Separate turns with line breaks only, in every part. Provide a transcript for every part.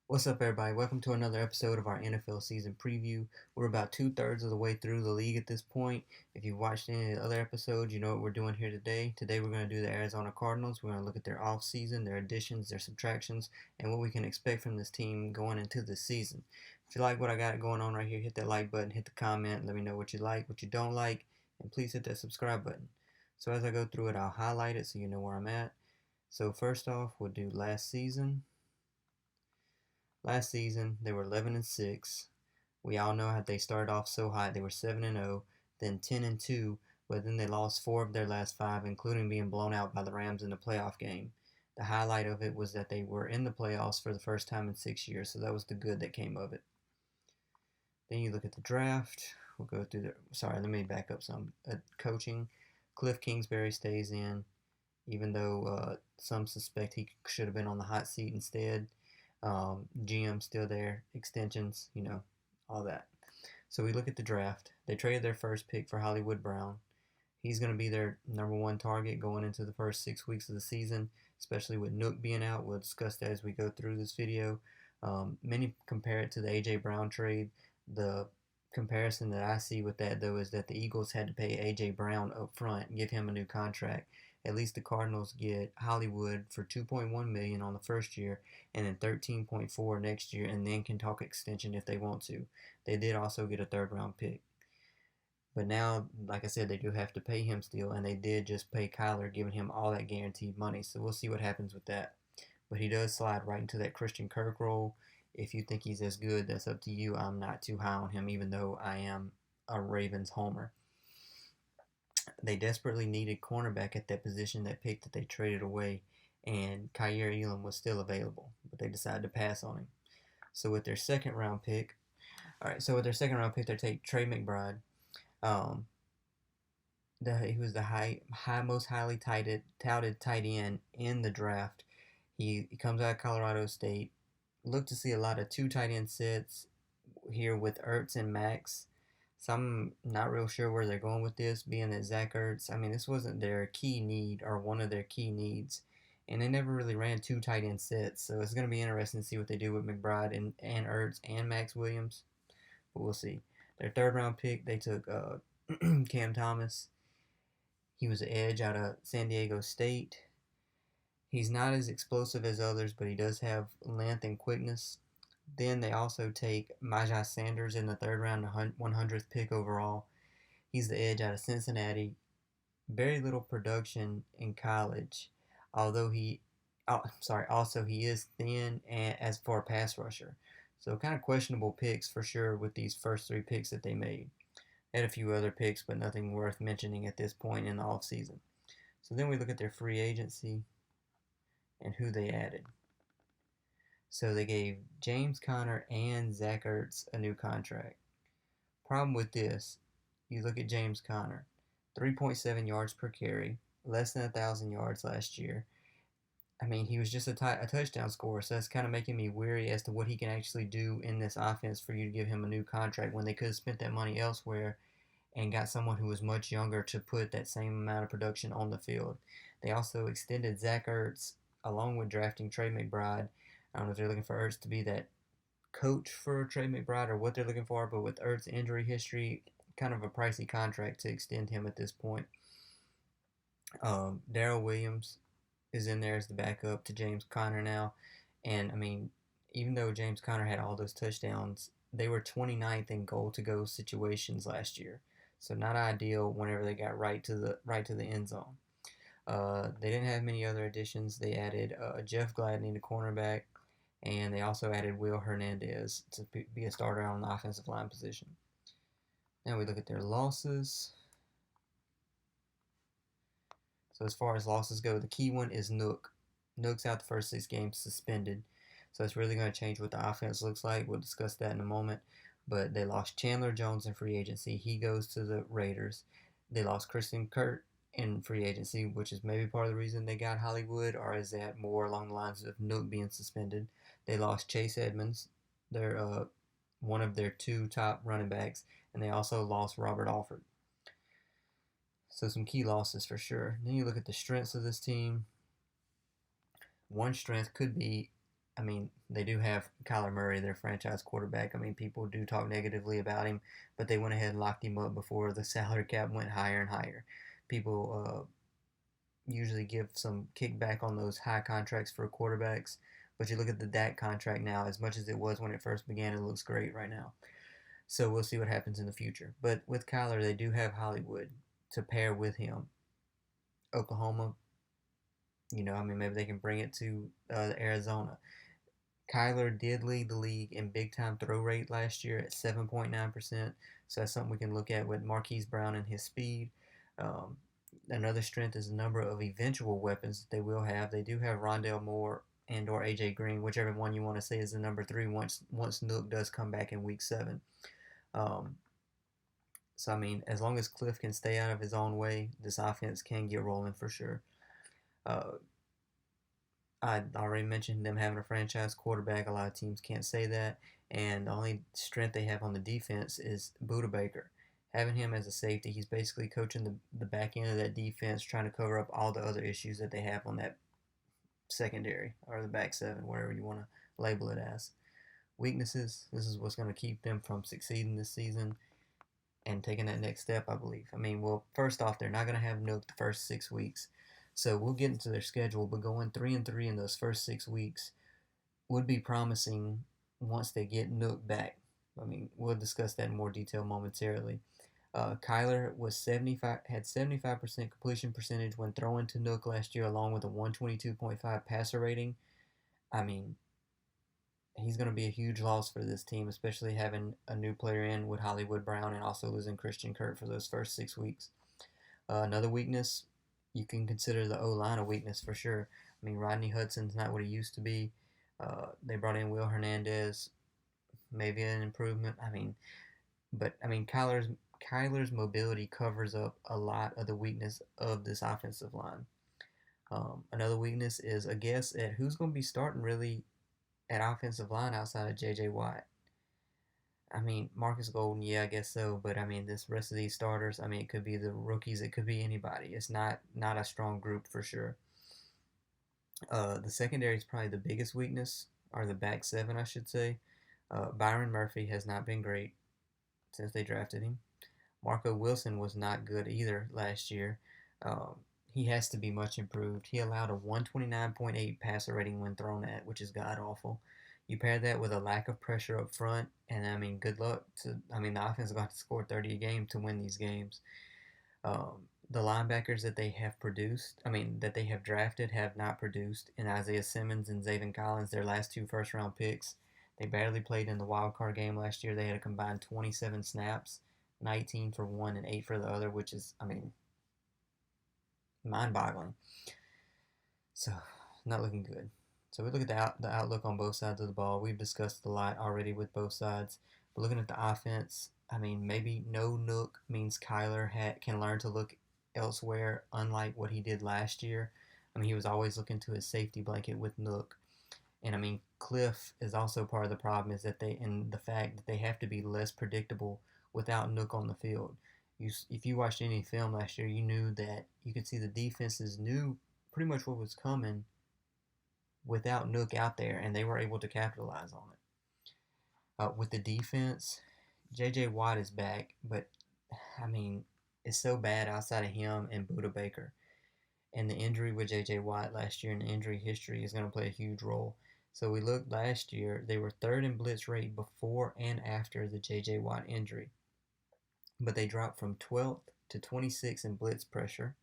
What's up, everybody? Welcome to another episode of our NFL season preview. We're about 2/3 of the way through the league at this point. If you've watched any of the other episodes, you know what we're doing here today. Today, we're going to do the Arizona Cardinals. We're going to look at their offseason, their additions, their subtractions, and what we can expect from this team going into the season. If you like what I got going on right here, hit that like button, hit the comment, let me know what you like, what you don't like, and please hit that subscribe button. So, as I go through it, I'll highlight it so you know where I'm at. So, first off, we'll do last season. Last season, they were 11-6. We all know how they started off so hot. They were 7-0, then 10-2, but then they lost 4 of their last 5, including being blown out by the Rams in the playoff game. The highlight of it was that they were in the playoffs for the first time in 6 years, so that was the good that came of it. Then you look at the draft. We'll go through the. Sorry, let me back up some. Coaching. Cliff Kingsbury stays in, even though some suspect he should have been on the hot seat instead. GM still there, extensions, all that. So we look at the draft. They traded their first pick for Hollywood Brown. He's going to be their number one target going into the first 6 weeks of the season, especially with Nook being out. We'll discuss that as we go through this video. Many compare it to the A.J. Brown trade. The comparison that I see with that, though, is that the Eagles had to pay A.J. Brown up front and give him a new contract. At least the Cardinals get Hollywood for $2.1 million on the first year, and then $13.4 next year, and then can talk extension if they want to. They did also get a third-round pick. But now, like I said, they do have to pay him still, and they did just pay Kyler, giving him all that guaranteed money. So we'll see what happens with that. But he does slide right into that Christian Kirk role. If you think he's as good, that's up to you. I'm not too high on him, even though I am a Ravens homer. They desperately needed cornerback at that position, that pick that they traded away, and Kyer Elam was still available, but they decided to pass on him. So with their second round pick, they take Trey Mcbride. Um, he was the most highly touted tight end in the draft. He comes out of Colorado State. Look to see a lot of two tight end sets here with Ertz and Max. So I'm not real sure where they're going with this, being that Zach Ertz, this wasn't their key need or one of their key needs. And they never really ran two tight end sets. So it's going to be interesting to see what they do with McBride and Ertz and Max Williams. But we'll see. Their third round pick, they took Cam Thomas. He was an edge out of San Diego State. He's not as explosive as others, but he does have length and quickness. Then they also take Myjai Sanders in the third round, the 100th pick overall. He's the edge out of Cincinnati. Very little production in college, although also he is thin and as for a pass rusher. So kind of questionable picks for sure with these first 3 picks that they made. They had a few other picks, but nothing worth mentioning at this point in the offseason. So then we look at their free agency and who they added. So they gave James Conner and Zach Ertz a new contract. Problem with this, you look at James Conner, 3.7 yards per carry, less than 1,000 yards last year. He was just a touchdown scorer, so that's kind of making me weary as to what he can actually do in this offense for you to give him a new contract when they could have spent that money elsewhere and got someone who was much younger to put that same amount of production on the field. They also extended Zach Ertz along with drafting Trey Mcbride. I don't know if they're looking for Ertz to be that coach for Trey Mcbride or what they're looking for, but with Ertz's injury history, kind of a pricey contract to extend him at this point. Daryl Williams is in there as the backup to James Conner now. And, even though James Conner had all those touchdowns, they were 29th in goal-to-go situations last year. So not ideal whenever they got right to the end zone. They didn't have many other additions. They added Jeff Gladney, the cornerback, and they also added Will Hernandez to be a starter on the offensive line position. Now we look at their losses. So as far as losses go, the key one is Nook. Nook's out the first 6 games, suspended. So it's really going to change what the offense looks like. We'll discuss that in a moment. But they lost Chandler Jones in free agency. He goes to the Raiders. They lost Christian Kirk in free agency, which is maybe part of the reason they got Hollywood, or is that more along the lines of Nook being suspended? They lost Chase Edmonds, their one of their 2 top running backs, and they also lost Robert Alford. So some key losses for sure. Then you look at the strengths of this team. One strength could be I mean, they do have Kyler Murray, their franchise quarterback. I mean, people do talk negatively about him, but they went ahead and locked him up before the salary cap went higher and higher. People usually give some kickback on those high contracts for quarterbacks, but you look at the Dak contract now, as much as it was when it first began, it looks great right now. So we'll see what happens in the future. But with Kyler, they do have Hollywood to pair with him. Oklahoma, I mean, maybe they can bring it to Arizona. Kyler did lead the league in big time throw rate last year at 7.9%. So that's something we can look at with Marquise Brown and his speed. Um, Another strength is the number of eventual weapons that they will have. They do have Rondale Moore and or AJ Green, whichever one you want to say is the number 3 once Nook does come back in week 7. Um, so I mean, as long as Cliff can stay out of his own way, this offense can get rolling for sure. Uh, I already mentioned them having a franchise quarterback. A lot of teams can't say that. And the only strength they have on the defense is Buda Baker. Having him as a safety, he's basically coaching the back end of that defense, trying to cover up all the other issues that they have on that secondary or the back seven, whatever you want to label it as. Weaknesses, this is what's going to keep them from succeeding this season and taking that next step, I believe. I mean, well, first off, they're not going to have Nook the first 6 weeks. So we'll get into their schedule, but going 3-3 in those first 6 weeks would be promising once they get Nook back. I mean, we'll discuss that in more detail momentarily. Kyler had 75% completion percentage when throwing to Nook last year, along with a 122.5 passer rating. I mean, he's going to be a huge loss for this team, especially having a new player in with Hollywood Brown and also losing Christian Kirk for those first 6 weeks. Another weakness, you can consider the O-line a weakness for sure. I mean, Rodney Hudson's not what he used to be. They brought in Will Hernandez, maybe an improvement. Kyler's mobility covers up a lot of the weakness of this offensive line. Another weakness is a guess at who's going to be starting really at offensive line outside of J.J. Watt. I mean, Marcus Golden, yeah, I guess so. But I mean, this rest of these starters, I mean, it could be the rookies, it could be anybody. It's not a strong group for sure. The secondary is probably the biggest weakness, or the back seven, I should say. Byron Murphy has not been great since they drafted him. Marco Wilson was not good either last year. He has to be much improved. He allowed a 129.8 passer rating when thrown at, which is god awful. You pair that with a lack of pressure up front, and I mean, good luck the offense is going to score 30 a game to win these games. The linebackers that they have that they have drafted have not produced. And Isaiah Simmons and Zaven Collins, their last 2 first-round picks, they barely played in the wild card game last year. They had a combined 27 snaps, 19 for one and 8 for the other, which is, mind-boggling. So, not looking good. So we look at the outlook on both sides of the ball. We've discussed a lot already with both sides. But looking at the offense, maybe no Nook means Kyler can learn to look elsewhere, unlike what he did last year. He was always looking to his safety blanket with Nook. And Cliff is also part of the problem, is that the fact that they have to be less predictable without Nook on the field. If you watched any film last year, you knew that you could see the defenses knew pretty much what was coming without Nook out there, and they were able to capitalize on it. With the defense, J.J. Watt is back, but it's so bad outside of him and Buda Baker. And the injury with J.J. Watt last year and the injury history is going to play a huge role. So we looked last year, they were 3rd in blitz rate before and after the J.J. Watt injury. But they dropped from 12th to 26th in blitz pressure.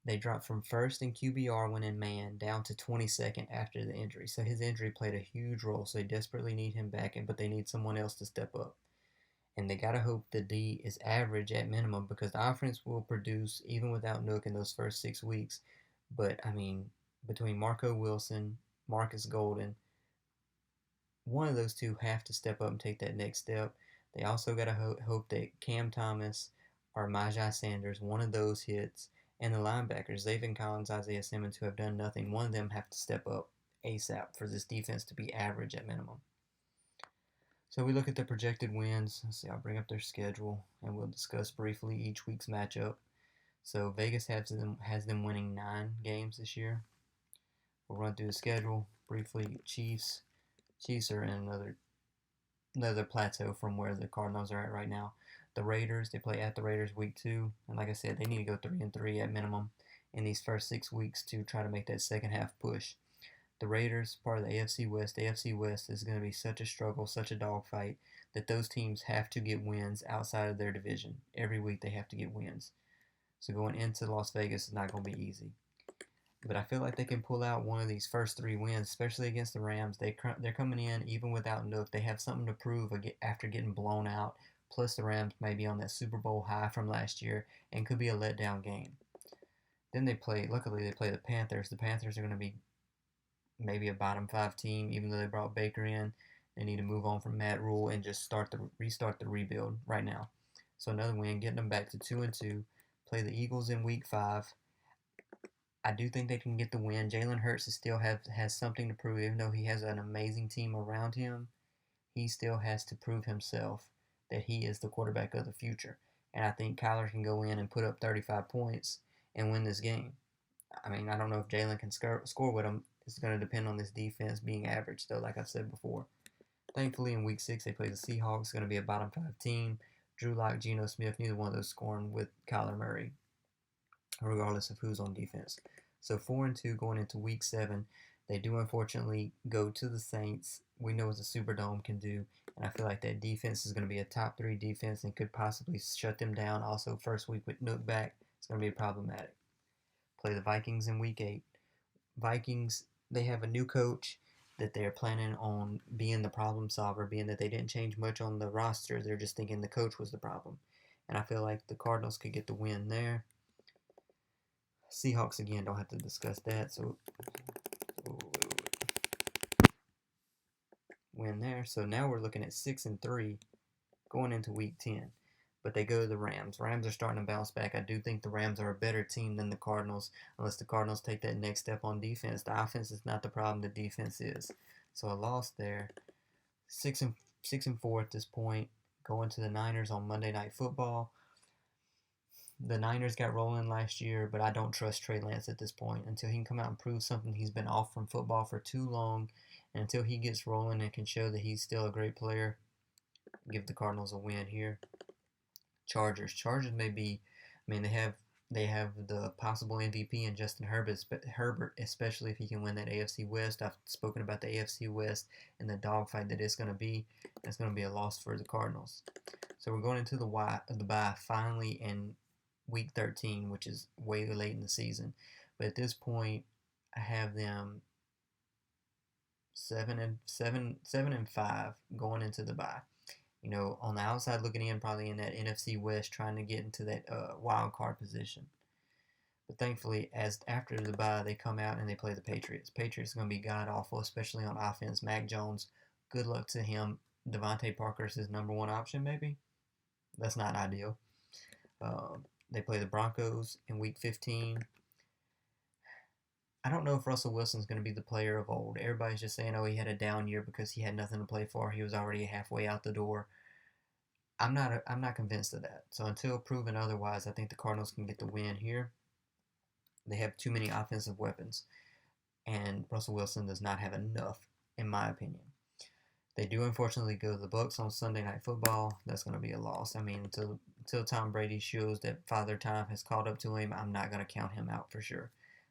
They dropped from 1st in QBR when in man down to 22nd after the injury. So his injury played a huge role. So they desperately need him back, but they need someone else to step up. And they got to hope the D is average at minimum, because the offense will produce even without Nook in those first 6 weeks. But, between Marco Wilson, Marcus Golden, one of those two have to step up and take that next step. They also got to hope that Cam Thomas or Majai Sanders, one of those hits. And the linebackers, Zaven Collins, Isaiah Simmons, who have done nothing, one of them have to step up ASAP for this defense to be average at minimum. So we look at the projected wins. Let's see, I'll bring up their schedule, and we'll discuss briefly each week's matchup. So Vegas has them winning 9 games this year. We'll run through the schedule. briefly, Chiefs are in another plateau from where the Cardinals are at right now. The Raiders, they play at the Raiders week 2, and like I said, they need to go 3-3 at minimum in these first 6 weeks to try to make that second half push. The Raiders, part of the AFC West. The AFC West is going to be such a struggle, such a dogfight, that those teams have to get wins outside of their division. Every week they have to get wins. So going into Las Vegas is not going to be easy. But I feel like they can pull out one of these first 3 wins, especially against the Rams. They're coming in even without Nook. They have something to prove after getting blown out. Plus the Rams may be on that Super Bowl high from last year and could be a letdown game. Then luckily they play the Panthers. The Panthers are going to be maybe a bottom 5 team, even though they brought Baker in. They need to move on from Matt Rule and just restart the rebuild right now. So another win, getting them back to 2-2. Play the Eagles in week 5. I do think they can get the win. Jalen Hurts still has something to prove. Even though he has an amazing team around him, he still has to prove himself that he is the quarterback of the future. And I think Kyler can go in and put up 35 points and win this game. I mean, I don't know if Jalen can score with him. It's going to depend on this defense being average, though, like I've said before. Thankfully, in week 6, they play the Seahawks. It's going to be a bottom 5 team. Drew Lock, Geno Smith, neither one of those scoring with Kyler Murray, regardless of who's on defense. So 4-2 going into week 7. They do unfortunately go to the Saints. We know what the Superdome can do, and I feel like that defense is going to be a top 3 defense and could possibly shut them down. Also, first week with Nook back, it's going to be problematic. Play the Vikings in week 8. Vikings, they have a new coach that they're planning on being the problem solver, being that they didn't change much on the roster. They're just thinking the coach was the problem. And I feel like the Cardinals could get the win there. Seahawks, again, don't have to discuss that. So, win there. So now we're looking at 6-3 going into week 10. But they go to the Rams. Rams are starting to bounce back. I do think the Rams are a better team than the Cardinals, unless the Cardinals take that next step on defense. The offense is not the problem. The defense is. So a loss there. 6-4 at this point. Going to the Niners on Monday Night Football. The Niners got rolling last year, but I don't trust Trey Lance at this point until he can come out and prove something. He's been off from football for too long, and until he gets rolling and can show that he's still a great player, give the Cardinals a win here. Chargers may be, I mean, they have the possible MVP in Justin Herbert, especially if he can win that AFC West. I've spoken about the AFC West and the dogfight that it's going to be. It's going to be a loss for the Cardinals. So we're going into the bye finally in week 13, which is way late in the season. But at this point, I have them 7-5 going into the bye. You know, on the outside looking in, probably in that NFC West, trying to get into that wild card position. But thankfully, after the bye, they come out and they play the Patriots. Patriots are going to be god-awful, especially on offense. Mac Jones, good luck to him. Devontae Parker is his number 1 option, maybe. That's not ideal. They play the Broncos in week 15. I don't know if Russell Wilson's going to be the player of old. Everybody's just saying, oh, he had a down year because he had nothing to play for. He was already halfway out the door. I'm not convinced of that. So until proven otherwise, I think the Cardinals can get the win here. They have too many offensive weapons, and Russell Wilson does not have enough, in my opinion. They do unfortunately go to the Bucs on Sunday Night Football. That's going to be a loss. I mean, until Tom Brady shows that Father Time has caught up to him, I'm not going to count him out for sure.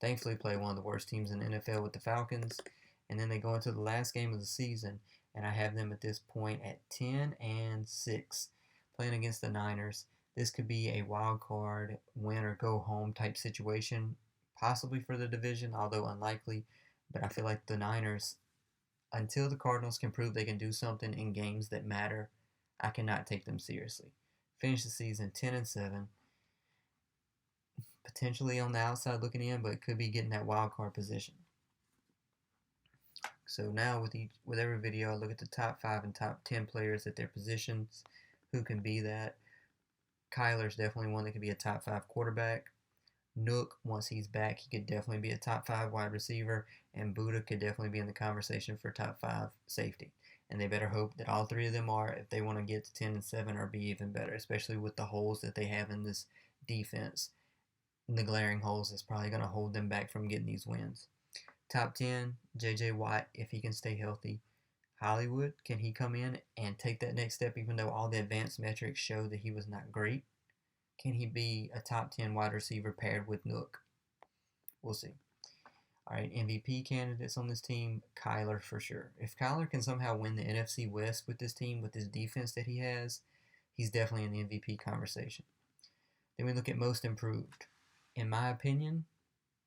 Thankfully, play one of the worst teams in the NFL with the Falcons. And then they go into the last game of the season, and I have them at this point at 10-6, playing against the Niners. This could be a wild card, win or go home type situation, possibly for the division, although unlikely. But I feel like the Niners, until the Cardinals can prove they can do something in games that matter, I cannot take them seriously. Finish the season 10-7. Potentially on the outside looking in, but it could be getting that wild card position. So now with every video, I look at the top 5 and top 10 players at their positions. Who can be that? Kyler's definitely one that could be a top 5 quarterback. Nook, once he's back, he could definitely be a top 5 wide receiver. And Buddha could definitely be in the conversation for top 5 safety. And they better hope that all 3 of them are, if they want to get to 10-7, or be even better, especially with the holes that they have in this defense. The glaring holes is probably going to hold them back from getting these wins. Top 10, J.J. Watt, if he can stay healthy. Hollywood, can he come in and take that next step even though all the advanced metrics show that he was not great? Can he be a top 10 wide receiver paired with Nook? We'll see. All right, MVP candidates on this team, Kyler for sure. If Kyler can somehow win the NFC West with this team, with this defense that he has, he's definitely in the MVP conversation. Then we look at most improved. In my opinion,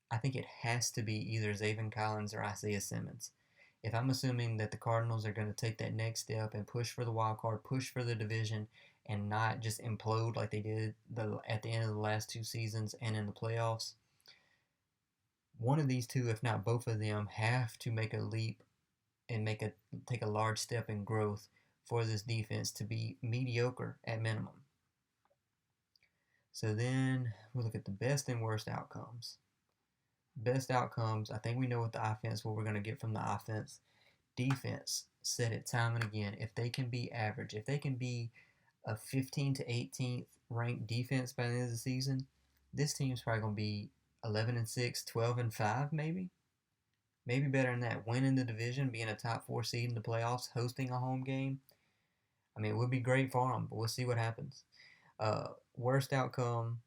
I think it has to be either Zaven Collins or Isaiah Simmons. If I'm assuming that the Cardinals are going to take that next step and push for the wild card, push for the division, and not just implode like they did at the end of the last 2 seasons and in the playoffs, one of these two, if not both of them, have to make a leap and take a large step in growth for this defense to be mediocre at minimum. So then we look at the best and worst outcomes. Best outcomes, I think we know what we're going to get from the offense. Defense, said it time and again, if they can be average, if they can be a 15th to 18th ranked defense by the end of the season, this team's probably going to be 11-6, 12-5 maybe. Maybe better than that. Winning the division, being a top 4 seed in the playoffs, hosting a home game. I mean, it would be great for them, but we'll see what happens. Worst outcome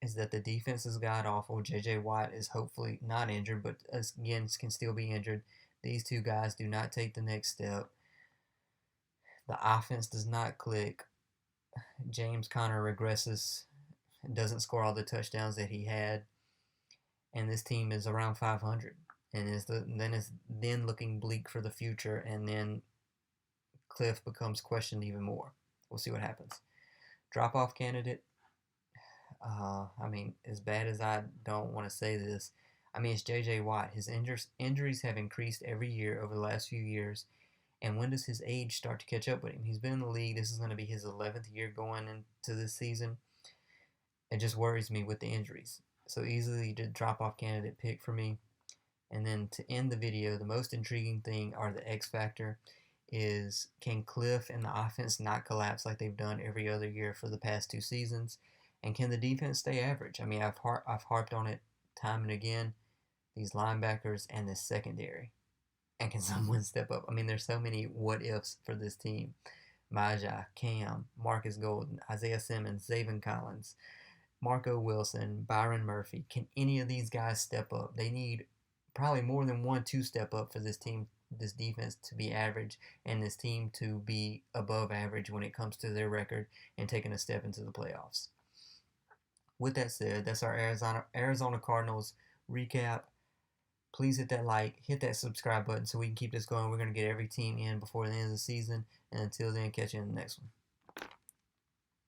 is that the defense is god-awful. J.J. Watt is hopefully not injured, but again, can still be injured. These two guys do not take the next step. The offense does not click. James Conner regresses, doesn't score all the touchdowns that he had, and this team is around 500, and is then looking bleak for the future, and then Cliff becomes questioned even more. We'll see what happens. Drop-off candidate. I mean, as bad as I don't want to say this, I mean, it's J.J. Watt. His injuries have increased every year over the last few years. And when does his age start to catch up with him? He's been in the league. This is going to be his 11th year going into this season. It just worries me with the injuries. So easily the drop-off candidate pick for me. And then to end the video, the most intriguing thing, or the X factor, is can Cliff and the offense not collapse like they've done every other year for the past 2 seasons? And can the defense stay average? I mean, I've harped on it time and again, these linebackers and this secondary. And can someone step up? I mean, there's so many what-ifs for this team. Majah, Cam, Marcus Golden, Isaiah Simmons, Zaven Collins, Marco Wilson, Byron Murphy. Can any of these guys step up? They need probably more than 1-2 step up for this team, this defense to be average, and this team to be above average when it comes to their record and taking a step into the playoffs. With that said, that's our Arizona Cardinals recap. Please hit that like, hit that subscribe button so we can keep this going. We're going to get every team in before the end of the season. And until then, catch you in the next one.